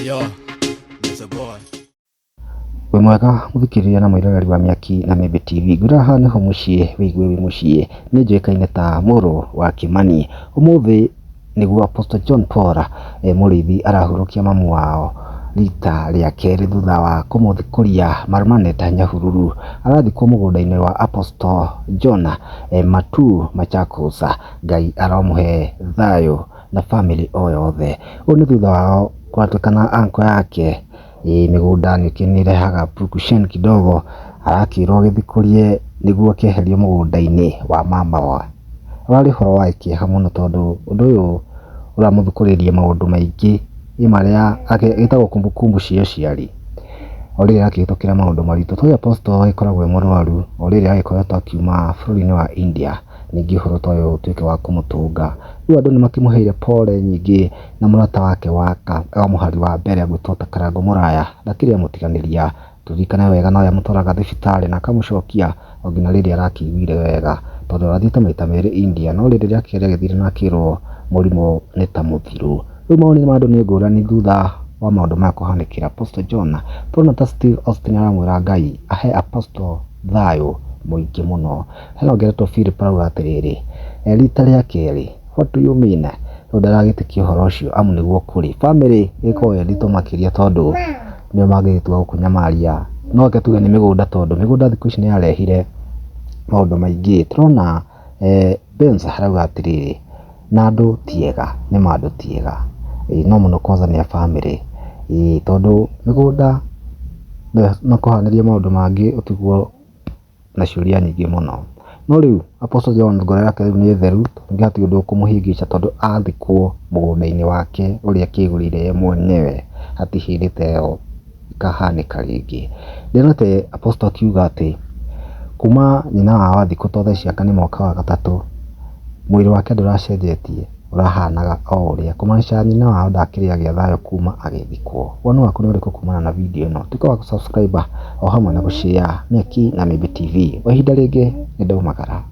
Yo, Mr. Boy. We mwega muthikiriria na mwiroreri wa Miaki na Mĩmbi TV. Ngũraha niho muciĩ wĩigue wĩ muciĩ. Nĩ njũĩkaine ta Mũrũ wa Kimani. Ũmũthĩ nĩguo Apostle John Paul mũrĩithi arahurũkia mamu wao rita rĩa kerĩ thutha wa kũmũthikũria marumanĩte Nyahururu. Arathikwo mũgũnda-inĩ wa Apostle John Matu Machakos. Ngai aromũhe thayũ na family o yothe. Ũyũ nĩ thutha wao kwatuĩkana anko yake mĩgũnda nĩrehaga purukusheni kidogo, arakĩrwo gĩthikũrie nĩguo kĩeherio mũgũnda-inĩ wa mama wa. Warĩ ũhoro wa kĩeha mũno tondũ ũndũ ũyũ ũramũthikũrĩria maũndũ maingĩ marĩa gĩtagwo kumbukumbu cia ũciari. O rĩrĩa akĩhĩtũkĩra maũndũ maritũ, tondũ Apostle agĩkoragwo mũrwaru, o rĩrĩa agĩkoretwo akiuma bũrũri-inĩ wa India, ningĩ ũhoro ta ũyũ ũtuĩke wa kũmũtũnga. Rĩu andũ nĩmakĩmũheire pole nyingĩ, na mũrata wake wa mũhari wa mbere gwĩtwo ta Karango Mũraya ndakĩrĩ amũtiganĩria. Tũririkane wega no amũtwaraga thibitarĩ na akamũcokia o nginya rĩrĩa arakĩiguire wega, tondũ arathiĩte maita merĩ India, no rĩrĩa kerĩ agĩthire na akĩrwo mũrimũ nĩ ta mũthiru. Rĩu mawoni ma andũ nĩ ngũrani thutha wa maũndũ maya kũhanĩkĩra Apostle John. Tũrona ta Steve Austin aramwĩra Ngai ahe Apostle thayũ mũingĩ mũno. Hena ongeretwo Philip arauga atĩrĩrĩ, rita rĩa kerĩ, what do you mean? Rĩu ndaragĩtĩkia ũhoro ũcio amu nĩguo kũrĩ. Family ĩkoragwo ĩritũ makĩria tondũ nĩo mangĩtua gũkũnyamaria. No reke tuge nĩ mĩgũnda, tondũ mĩgũnda thikũ ici nĩyarehire maũndũ maingĩ. Tũrona Benz arauga atĩrĩrĩ, na andũ tiega, nĩ ma andũ tiega, no mũno kwanza nĩ a family, tondũ mĩgũnda no kũhanĩria maũndũ mangĩ ũtigwo na ciũria nyingĩ mũno. No rĩu Apostle John ngoro yake rĩu nĩ theru, ngati ũndũ ũkũmũhingĩca tondũ athikwo mũgũnda-inĩ wake ũrĩa akĩgũrĩire ye mwenyewe, hatihĩrĩte yo ikahanĩka rĩngĩ. Ndĩronete Apostle akiuga atĩ kuma nyina wao athikwo tondũ ciake nĩ mwaka wa gatatũ, mwĩrĩ wake ndũracenjetie, ũrahanaga o ũrĩa, kũmaanisha nyina wao ndakĩrĩaga thayũ kuma agĩthikwo. Woni waku nĩ ũrĩkũ kumana na video ĩno? Tuĩka wa gũsubscribe o hamwe na gũshare Miaki na Mĩmbi TV. Kwa ihinda rĩngĩ nĩ ndaumagara.